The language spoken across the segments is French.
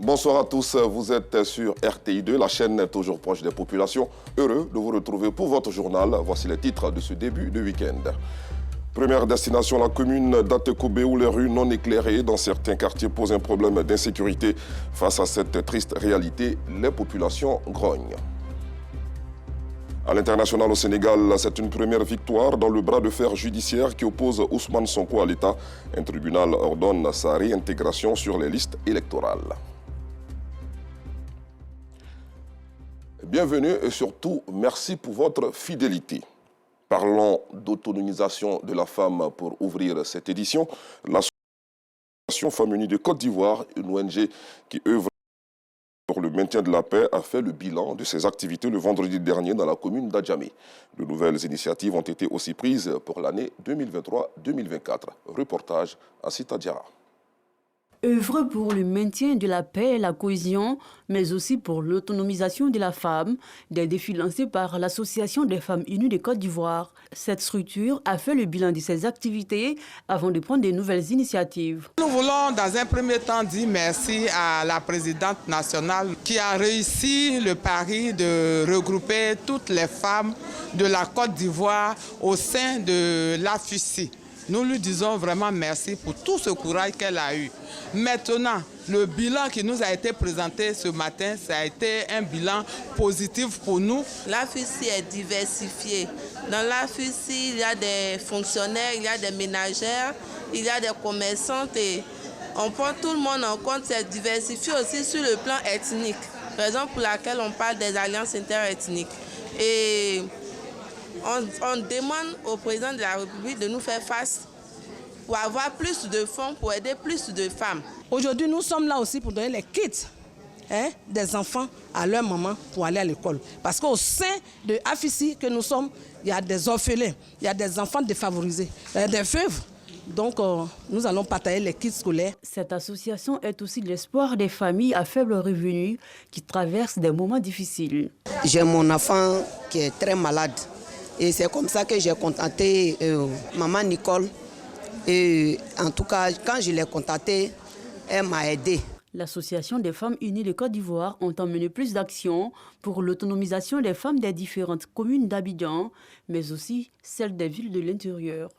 Bonsoir à tous, vous êtes sur RTI2, la chaîne toujours proche des populations. Heureux de vous retrouver pour votre journal. Voici les titres de ce début de week-end. Première destination, la commune d'Atekoubé où les rues non éclairées dans certains quartiers posent un problème d'insécurité. Face à cette triste réalité, les populations grognent. À l'international au Sénégal, c'est une première victoire dans le bras de fer judiciaire qui oppose Ousmane Sonko à l'État. Un tribunal ordonne sa réintégration sur les listes électorales. Bienvenue et surtout, merci pour votre fidélité. Parlons d'autonomisation de la femme pour ouvrir cette édition. L'Association Femmes Unies de Côte d'Ivoire, une ONG qui œuvre pour le maintien de la paix, a fait le bilan de ses activités le vendredi dernier dans la commune d'Adjamé. De nouvelles initiatives ont été aussi prises pour l'année 2023-2024. Reportage à Sita Diarra. Œuvre pour le maintien de la paix et la cohésion, mais aussi pour l'autonomisation de la femme, des défis lancés par l'Association des Femmes Unies de Côte d'Ivoire. Cette structure a fait le bilan de ses activités avant de prendre de nouvelles initiatives. Nous voulons dans un premier temps dire merci à la présidente nationale qui a réussi le pari de regrouper toutes les femmes de la Côte d'Ivoire au sein de l'AFUCI. Nous lui disons vraiment merci pour tout ce courage qu'elle a eu. Maintenant, le bilan qui nous a été présenté ce matin, ça a été un bilan positif pour nous. L'AFUCI est diversifiée. Dans l'AFUCI, il y a des fonctionnaires, il y a des ménagères, il y a des commerçantes et on prend tout le monde en compte. C'est diversifié aussi sur le plan ethnique, raison pour laquelle on parle des alliances interethniques. Et on demande au président de la République de nous faire face pour avoir plus de fonds, pour aider plus de femmes. Aujourd'hui, nous sommes là aussi pour donner les kits des enfants à leur maman pour aller à l'école. Parce qu'au sein de AFICI que nous sommes, il y a des orphelins, il y a des enfants défavorisés, il y a des veuves. Donc, nous allons partager les kits scolaires. Cette association est aussi l'espoir des familles à faible revenu qui traversent des moments difficiles. J'ai mon enfant qui est très malade. Et c'est comme ça que j'ai contacté maman Nicole. Et en tout cas, quand je l'ai contactée, elle m'a aidée. L'Association des Femmes Unies de Côte d'Ivoire ont mené plus d'actions pour l'autonomisation des femmes des différentes communes d'Abidjan, mais aussi celles des villes de l'intérieur.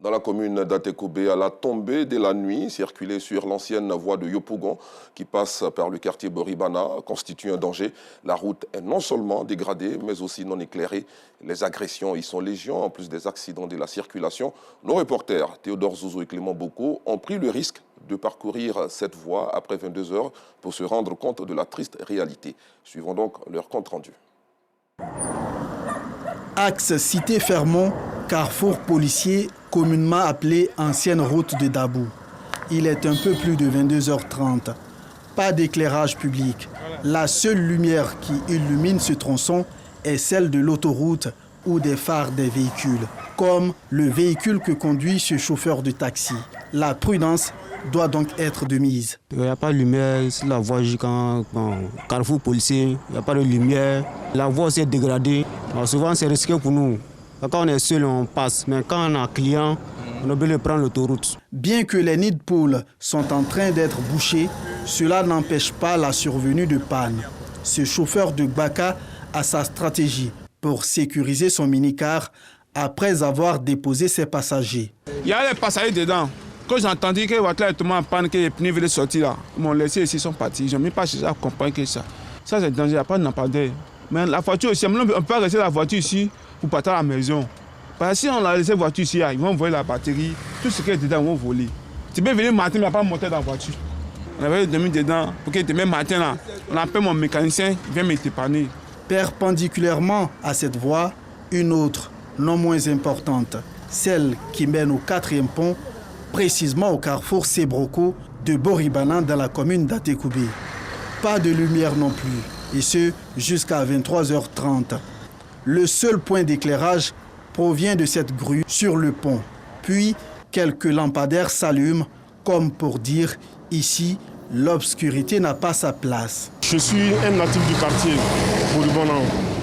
Dans la commune d'Atekoubé, à la tombée de la nuit, circuler sur l'ancienne voie de Yopougon qui passe par le quartier Boribana constitue un danger. La route est non seulement dégradée, mais aussi non éclairée. Les agressions y sont légion, en plus des accidents de la circulation. Nos reporters, Théodore Zouzou et Clément Boko, ont pris le risque de parcourir cette voie après 22 heures pour se rendre compte de la triste réalité. Suivons donc leur compte-rendu. Axe Cité-Fermont, carrefour policier, communément appelé ancienne route de Dabou. Il est un peu plus de 22h30. Pas d'éclairage public. La seule lumière qui illumine ce tronçon est celle de l'autoroute ou des phares des véhicules, comme le véhicule que conduit ce chauffeur de taxi. La prudence doit donc être de mise. Il n'y a pas de lumière sur la voie jusqu'en carrefour policier, il n'y a pas de lumière. La voie s'est dégradée. Alors souvent c'est risqué pour nous. Quand on est seul, on passe, mais quand on a un client, on est obligé de prendre l'autoroute. Bien que les nids de poules sont en train d'être bouchés, cela n'empêche pas la survenue de panne. Ce chauffeur de Baka a sa stratégie pour sécuriser son minicar après avoir déposé ses passagers. Il y a les passagers dedans. Quand j'ai entendu que la voiture est tombée en panne, que les pneus venaient sortir là, ils m'ont laissé ici, ils sont partis. Je n'ai même pas cherché à comprendre que ça. Ça c'est dangereux, il n'y a pas de lampadaire. Mais la voiture aussi, on ne peut pas laisser la voiture ici pour partir à la maison. Parce que si on a laissé la voiture ici, ils vont voler la batterie, tout ce qui est dedans, ils vont voler. Tu peux venir matin, mais il n'y a pas monter dans la voiture. On avait dormi dedans, pour que demain matin, là, on appelle mon mécanicien, il vient me dépanner. Perpendiculairement à cette voie, une autre, non moins importante, celle qui mène au 4e pont, précisément au carrefour Sébroko de Boribana dans la commune d'Atekoubé. Pas de lumière non plus, et ce jusqu'à 23h30. Le seul point d'éclairage provient de cette grue sur le pont. Puis, quelques lampadaires s'allument, comme pour dire ici, l'obscurité n'a pas sa place. Je suis un natif du quartier, Boribana.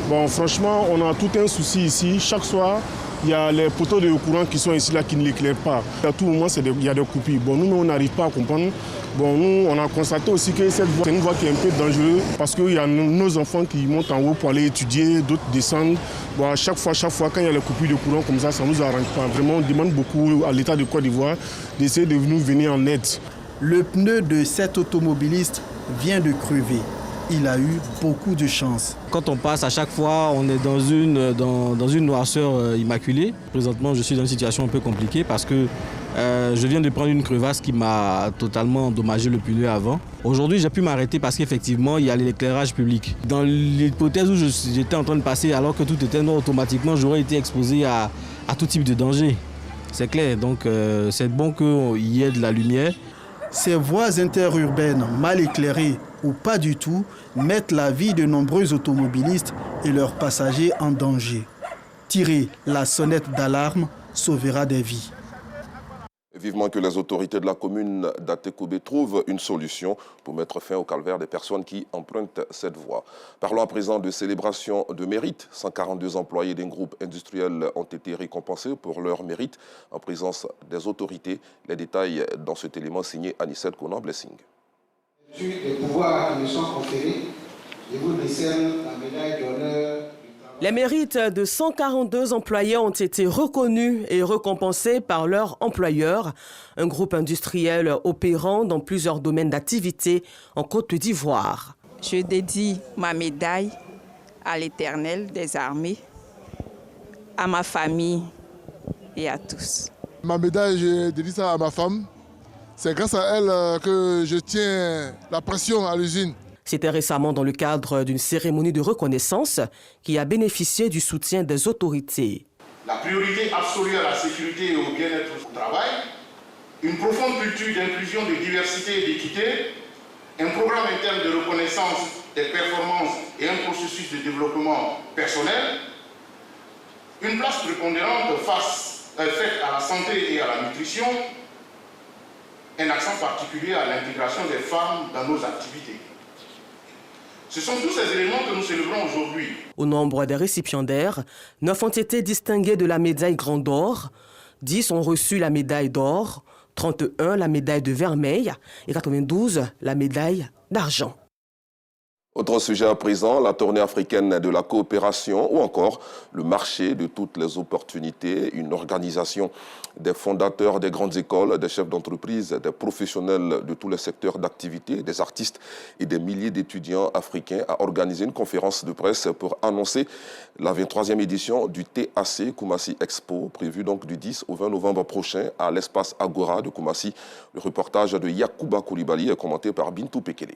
Bon, franchement, on a tout un souci ici. Chaque soir, il y a les poteaux de courant qui sont ici là qui ne l'éclairent pas. À tout moment, il y a des coupures. Bon, nous, on n'arrive pas à comprendre. Bon, nous, on a constaté aussi que cette voie, c'est une voie qui est un peu dangereuse parce qu'il y a nos enfants qui montent en haut pour aller étudier, d'autres descendent. Bon, à chaque fois, quand il y a les coupures de courant comme ça ne nous arrange pas. Vraiment, on demande beaucoup à l'État de Côte d'Ivoire d'essayer de nous venir en aide. Le pneu de cet automobiliste vient de crever. Il a eu beaucoup de chance. Quand on passe, à chaque fois, on est dans une noirceur immaculée. Présentement, je suis dans une situation un peu compliquée parce que je viens de prendre une crevasse qui m'a totalement endommagé le pneu avant. Aujourd'hui, j'ai pu m'arrêter parce qu'effectivement, il y a l'éclairage public. Dans l'hypothèse où j'étais en train de passer alors que tout était noir, automatiquement, j'aurais été exposé à tout type de danger. C'est clair, donc c'est bon qu'il y ait de la lumière. Ces voies interurbaines mal éclairées ou pas du tout mettent la vie de nombreux automobilistes et leurs passagers en danger. Tirer la sonnette d'alarme sauvera des vies. Vivement que les autorités de la commune d'Atekobe trouvent une solution pour mettre fin au calvaire des personnes qui empruntent cette voie. Parlons à présent de célébration de mérite. 142 employés d'un groupe industriel ont été récompensés pour leur mérite en présence des autorités. Les détails dans cet élément signé Anissette Konan-Blessing. Les pouvoirs me sont conférés. Je vous décerne la médaille d'honneur. Les mérites de 142 employés ont été reconnus et récompensés par leur employeur, un groupe industriel opérant dans plusieurs domaines d'activité en Côte d'Ivoire. Je dédie ma médaille à l'Éternel des armées, à ma famille et à tous. Ma médaille, je dédie ça à ma femme. C'est grâce à elle que je tiens la pression à l'usine. C'était récemment dans le cadre d'une cérémonie de reconnaissance qui a bénéficié du soutien des autorités. La priorité absolue à la sécurité et au bien-être au travail, une profonde culture d'inclusion, de diversité et d'équité, un programme interne de reconnaissance des performances et un processus de développement personnel, une place prépondérante faite à la santé et à la nutrition, un accent particulier à l'intégration des femmes dans nos activités. Ce sont tous ces éléments que nous célébrons aujourd'hui. Au nombre des récipiendaires, 9 ont été distingués de la médaille Grand d'Or, 10 ont reçu la médaille d'or, 31 la médaille de vermeil et 92 la médaille d'argent. Autre sujet à présent, la tournée africaine de la coopération ou encore le marché de toutes les opportunités, une organisation des fondateurs des grandes écoles, des chefs d'entreprise, des professionnels de tous les secteurs d'activité, des artistes et des milliers d'étudiants africains a organisé une conférence de presse pour annoncer la 23e édition du TAC Koumassi Expo, prévue donc du 10 au 20 novembre prochain à l'espace Agora de Koumassi. Le reportage de Yacouba Koulibaly est commenté par Bintou Pekele.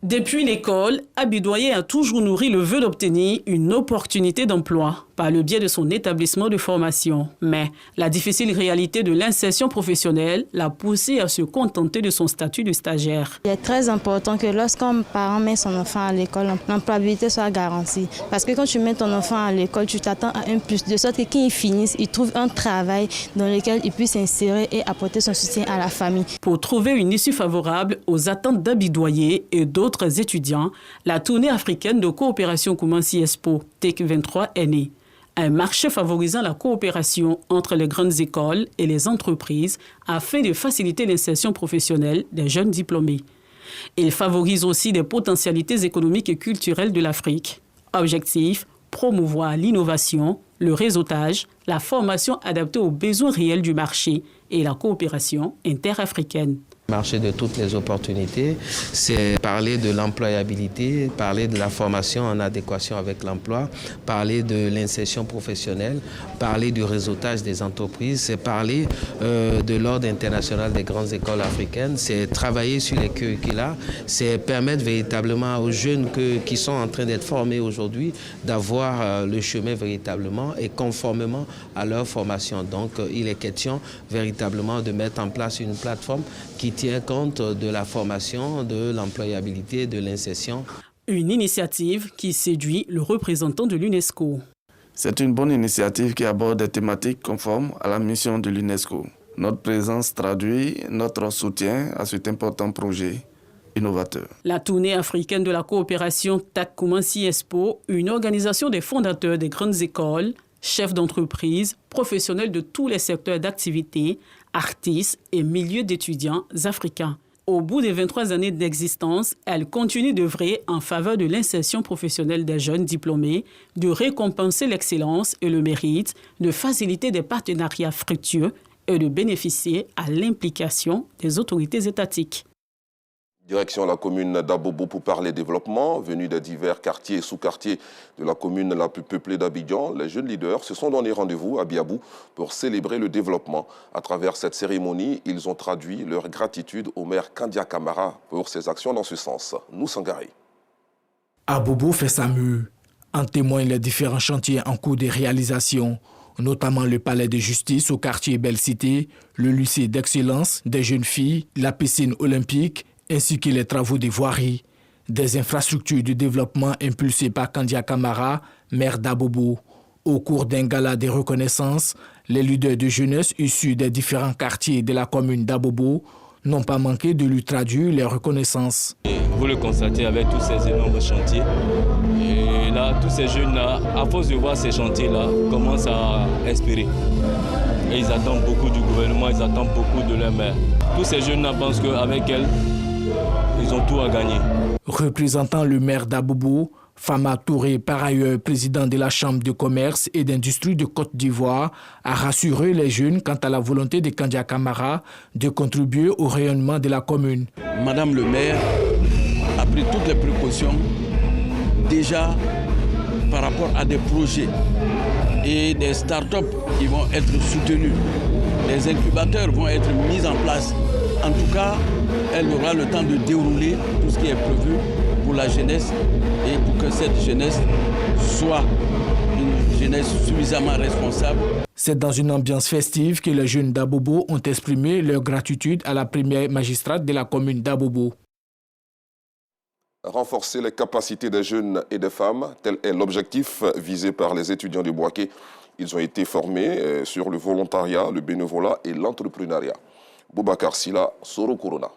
Depuis l'école, Abidoye a toujours nourri le vœu d'obtenir une opportunité d'emploi par le biais de son établissement de formation. Mais la difficile réalité de l'insertion professionnelle l'a poussé à se contenter de son statut de stagiaire. Il est très important que lorsqu'un parent met son enfant à l'école, l'employabilité soit garantie. Parce que quand tu mets ton enfant à l'école, tu t'attends à un plus, de sorte que quand il finisse, il trouve un travail dans lequel il puisse s'insérer et apporter son soutien à la famille. Pour trouver une issue favorable aux attentes d'Abidoye et d'autres étudiants, la tournée africaine de coopération Koumassi Expo TEC 23 est née. Un marché favorisant la coopération entre les grandes écoles et les entreprises afin de faciliter l'insertion professionnelle des jeunes diplômés. Il favorise aussi des potentialités économiques et culturelles de l'Afrique. Objectif, promouvoir l'innovation, le réseautage, la formation adaptée aux besoins réels du marché et la coopération interafricaine. Marché de toutes les opportunités, c'est parler de l'employabilité, parler de la formation en adéquation avec l'emploi, parler de l'insertion professionnelle, parler du réseautage des entreprises, c'est parler de l'ordre international des grandes écoles africaines, c'est travailler sur les curricula, c'est permettre véritablement aux jeunes qui sont en train d'être formés aujourd'hui d'avoir le chemin véritablement et conformément à leur formation. Donc il est question véritablement de mettre en place une plateforme qui tient compte de la formation, de l'employabilité, de l'insertion. Une initiative qui séduit le représentant de l'UNESCO. C'est une bonne initiative qui aborde des thématiques conformes à la mission de l'UNESCO. Notre présence traduit notre soutien à cet important projet innovateur. La tournée africaine de la coopération TAC Koumassi Expo, une organisation des fondateurs des grandes écoles, chefs d'entreprise, professionnels de tous les secteurs d'activité, artistes et milieux d'étudiants africains. Au bout des 23 années d'existence, elle continue d'œuvrer en faveur de l'insertion professionnelle des jeunes diplômés, de récompenser l'excellence et le mérite, de faciliter des partenariats fructueux et de bénéficier à l'implication des autorités étatiques. Direction la commune d'Abobo pour parler développement. Venus des divers quartiers et sous-quartiers de la commune la plus peuplée d'Abidjan, les jeunes leaders se sont donné rendez-vous à Biabou pour célébrer le développement. À travers cette cérémonie, ils ont traduit leur gratitude au maire Kandia Camara pour ses actions dans ce sens. Nous Sangari. Abobo fait sa mue. En témoignent les différents chantiers en cours de réalisation, notamment le palais de justice au quartier Belle Cité, le lycée d'excellence des jeunes filles, la piscine olympique, ainsi que les travaux de voirie, des infrastructures de développement impulsées par Kandia Camara, maire d'Abobo. Au cours d'un gala de reconnaissance, les leaders de jeunesse issus des différents quartiers de la commune d'Abobo n'ont pas manqué de lui traduire les reconnaissances. Vous le constatez avec tous ces énormes chantiers. Et là, tous ces jeunes-là, à force de voir ces chantiers-là, commencent à inspirer. Et ils attendent beaucoup du gouvernement, ils attendent beaucoup de leur maire. Tous ces jeunes-là pensent qu'avec elle, ils ont tout à gagner. Représentant le maire d'Abobo, Fama Touré, par ailleurs président de la Chambre de commerce et d'industrie de Côte d'Ivoire, a rassuré les jeunes quant à la volonté de Kandia Camara de contribuer au rayonnement de la commune. Madame le maire a pris toutes les précautions déjà par rapport à des projets et des start-up qui vont être soutenus. Les incubateurs vont être mis en place. En tout cas, elle aura le temps de dérouler tout ce qui est prévu pour la jeunesse et pour que cette jeunesse soit une jeunesse suffisamment responsable. C'est dans une ambiance festive que les jeunes d'Abobo ont exprimé leur gratitude à la première magistrate de la commune d'Abobo. Renforcer les capacités des jeunes et des femmes, tel est l'objectif visé par les étudiants du Boaké. Ils ont été formés sur le volontariat, le bénévolat et l'entrepreneuriat. Boubacar Silla, Soro Corona.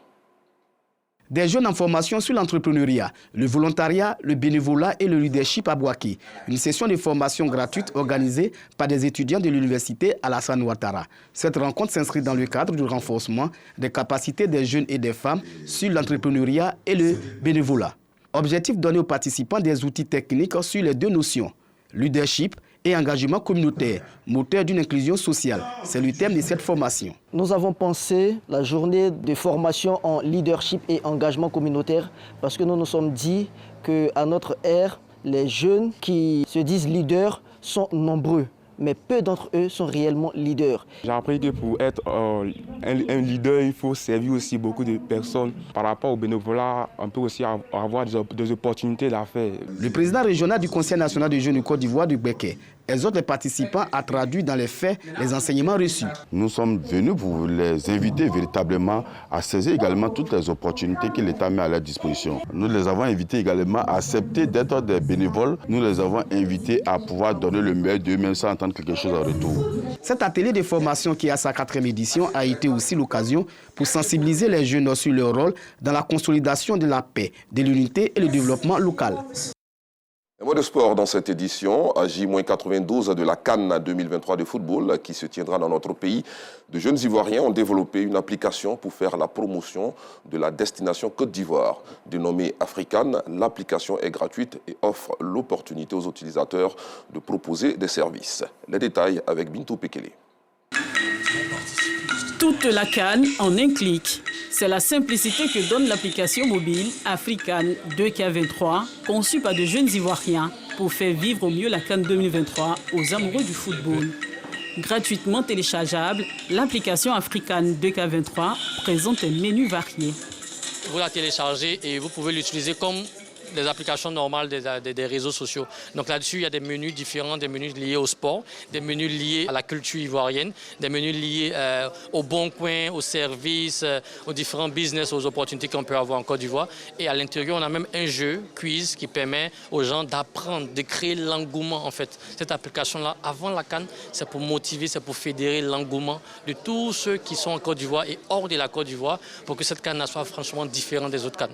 Des jeunes en formation sur l'entrepreneuriat, le volontariat, le bénévolat et le leadership à Boaké. Une session de formation gratuite organisée par des étudiants de l'université Alassane Ouattara. Cette rencontre s'inscrit dans le cadre du renforcement des capacités des jeunes et des femmes sur l'entrepreneuriat et le bénévolat. Objectif donné aux participants des outils techniques sur les deux notions, leadership et engagement communautaire, moteur d'une inclusion sociale. C'est le thème de cette formation. Nous avons pensé la journée de formation en leadership et engagement communautaire parce que nous nous sommes dit qu'à notre ère, les jeunes qui se disent leaders sont nombreux, mais peu d'entre eux sont réellement leaders. J'ai appris que pour être un leader, il faut servir aussi beaucoup de personnes. Par rapport au bénévolat, on peut aussi avoir des opportunités d'affaires. Le président régional du Conseil national des jeunes du Côte d'Ivoire du Béquet exhorte les participants à traduire dans les faits les enseignements reçus. Nous sommes venus pour les inviter véritablement à saisir également toutes les opportunités que l'État met à leur disposition. Nous les avons invités également à accepter d'être des bénévoles. Nous les avons invités à pouvoir donner le meilleur d'eux-mêmes sans attendre quelque chose en retour. Cet atelier de formation qui a sa 4e édition a été aussi l'occasion pour sensibiliser les jeunes sur leur rôle dans la consolidation de la paix, de l'unité et le développement local. Un mot de sport dans cette édition, à J-92 de la CAN 2023 de football qui se tiendra dans notre pays. De jeunes Ivoiriens ont développé une application pour faire la promotion de la destination Côte d'Ivoire. Dénommée African, l'application est gratuite et offre l'opportunité aux utilisateurs de proposer des services. Les détails avec Bintou Pekele. Toute la CAN en un clic. C'est la simplicité que donne l'application mobile African 2K23, conçue par de jeunes Ivoiriens pour faire vivre au mieux la CAN 2023 aux amoureux du football. Gratuitement téléchargeable, l'application African 2K23 présente un menu varié. Vous la téléchargez et vous pouvez l'utiliser comme des applications normales des réseaux sociaux. Donc là-dessus, il y a des menus différents, des menus liés au sport, des menus liés à la culture ivoirienne, des menus liés au bon coin, aux services, aux différents business, aux opportunités qu'on peut avoir en Côte d'Ivoire. Et à l'intérieur, on a même un jeu, quiz, qui permet aux gens d'apprendre, de créer l'engouement en fait. Cette application-là, avant la CAN, c'est pour motiver, c'est pour fédérer l'engouement de tous ceux qui sont en Côte d'Ivoire et hors de la Côte d'Ivoire pour que cette CAN soit franchement différente des autres CAN.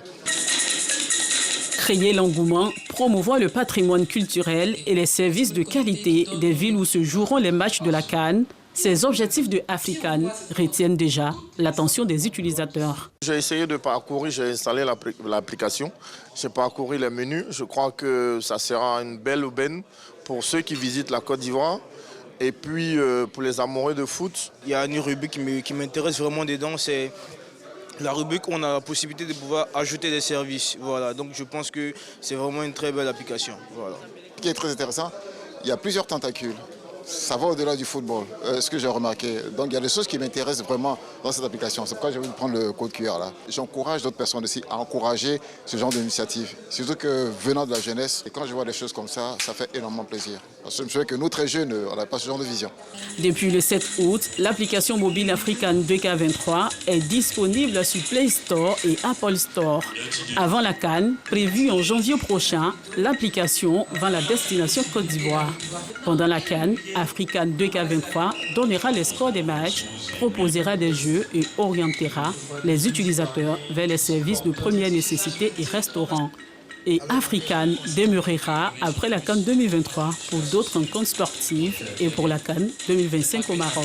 Créer l'engouement, promouvoir le patrimoine culturel et les services de qualité des villes où se joueront les matchs de la CAN, Ces objectifs de African retiennent déjà l'attention des utilisateurs. J'ai essayé de parcourir, j'ai installé l'application, j'ai parcouru les menus. Je crois que ça sera une belle aubaine pour ceux qui visitent la Côte d'Ivoire. Et puis pour les amoureux de foot, il y a une rubrique qui m'intéresse vraiment dedans, c'est la rubrique où on a la possibilité de pouvoir ajouter des services. Voilà, donc je pense que c'est vraiment une très belle application. Voilà. Ce qui est très intéressant, il y a plusieurs tentacules. Ça va au-delà du football, ce que j'ai remarqué. Donc il y a des choses qui m'intéressent vraiment dans cette application. C'est pourquoi j'ai voulu prendre le code QR là. J'encourage d'autres personnes aussi à encourager ce genre d'initiative. Surtout que venant de la jeunesse, et quand je vois des choses comme ça, ça fait énormément plaisir. Parce que je me souviens que nous, très jeunes, on n'a pas ce genre de vision. Depuis le 7 août, l'application mobile African 2K23 est disponible sur Play Store et Apple Store. Avant la CAN, prévue en janvier prochain, l'application va à la destination Côte d'Ivoire. Pendant la CAN, African 2K23 donnera les scores des matchs, proposera des jeux et orientera les utilisateurs vers les services de première nécessité et restaurants. Et African demeurera après la CAN 2023 pour d'autres rencontres sportives et pour la CAN 2025 au Maroc.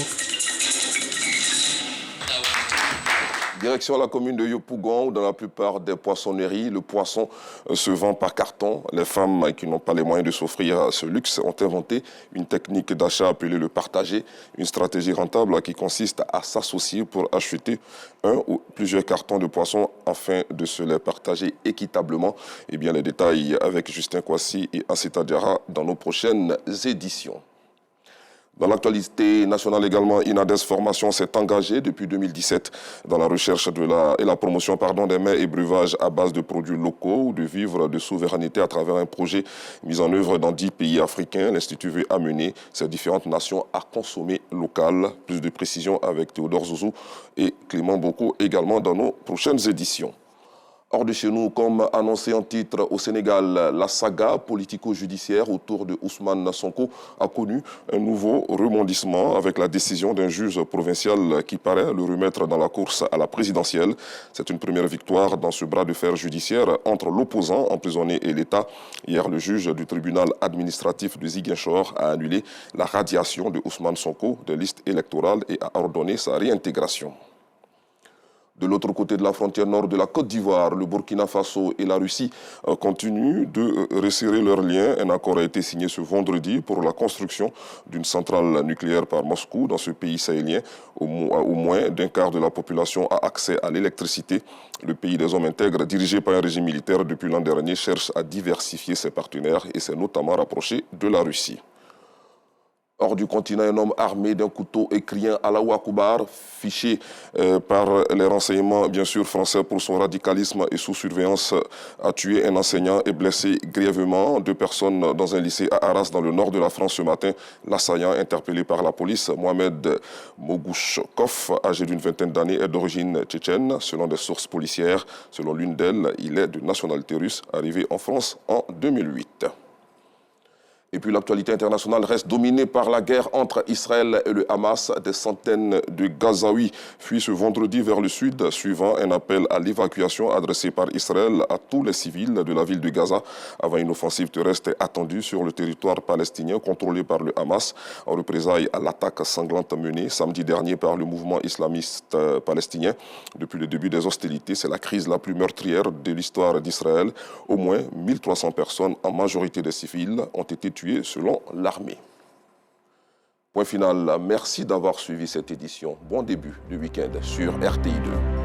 Direction la commune de Yopougon, où dans la plupart des poissonneries, le poisson se vend par carton. Les femmes qui n'ont pas les moyens de s'offrir ce luxe ont inventé une technique d'achat appelée le partager, une stratégie rentable qui consiste à s'associer pour acheter un ou plusieurs cartons de poissons afin de se les partager équitablement. Et bien les détails avec Justin Kouassi et Asseta Diarra dans nos prochaines éditions. Dans l'actualité nationale également, Inades Formation s'est engagée depuis 2017 dans la recherche et la promotion des mets et breuvages à base de produits locaux ou de vivres de souveraineté à travers un projet mis en œuvre dans 10 pays africains. L'Institut veut amener ces différentes nations à consommer local. Plus de précisions avec Théodore Zouzou et Clément Boko également dans nos prochaines éditions. Hors de chez nous, comme annoncé en titre au Sénégal, la saga politico-judiciaire autour de Ousmane Sonko a connu un nouveau rebondissement avec la décision d'un juge provincial qui paraît le remettre dans la course à la présidentielle. C'est une première victoire dans ce bras de fer judiciaire entre l'opposant emprisonné et l'État. Hier, le juge du tribunal administratif de Ziguinchor a annulé la radiation de Ousmane Sonko des listes électorales et a ordonné sa réintégration. De l'autre côté de la frontière nord de la Côte d'Ivoire, le Burkina Faso et la Russie continuent de resserrer leurs liens. Un accord a été signé ce vendredi pour la construction d'une centrale nucléaire par Moscou dans ce pays sahélien. Au moins d'un quart de la population a accès à l'électricité. Le pays des hommes intègres, dirigé par un régime militaire depuis l'an dernier, cherche à diversifier ses partenaires et s'est notamment rapproché de la Russie. Hors du continent, un homme armé d'un couteau et criant Allahu Akbar, fiché par les renseignements bien sûr français pour son radicalisme et sous surveillance, a tué un enseignant et blessé grièvement 2 personnes dans un lycée à Arras dans le nord de la France ce matin. L'assaillant, interpellé par la police, Mohamed Mogouchkov, âgé d'une vingtaine d'années, est d'origine tchétchène. Selon des sources policières, selon l'une d'elles, il est de nationalité russe, arrivé en France en 2008. Et puis l'actualité internationale reste dominée par la guerre entre Israël et le Hamas. Des centaines de Gazaouis fuient ce vendredi vers le sud, suivant un appel à l'évacuation adressé par Israël à tous les civils de la ville de Gaza, avant une offensive terrestre attendue sur le territoire palestinien contrôlé par le Hamas, en représailles à l'attaque sanglante menée samedi dernier par le mouvement islamiste palestinien. Depuis le début des hostilités, c'est la crise la plus meurtrière de l'histoire d'Israël. Au moins 1300 personnes, en majorité des civils, ont été tuées selon l'armée. Point final, merci d'avoir suivi cette édition. Bon début de week-end sur RTI2.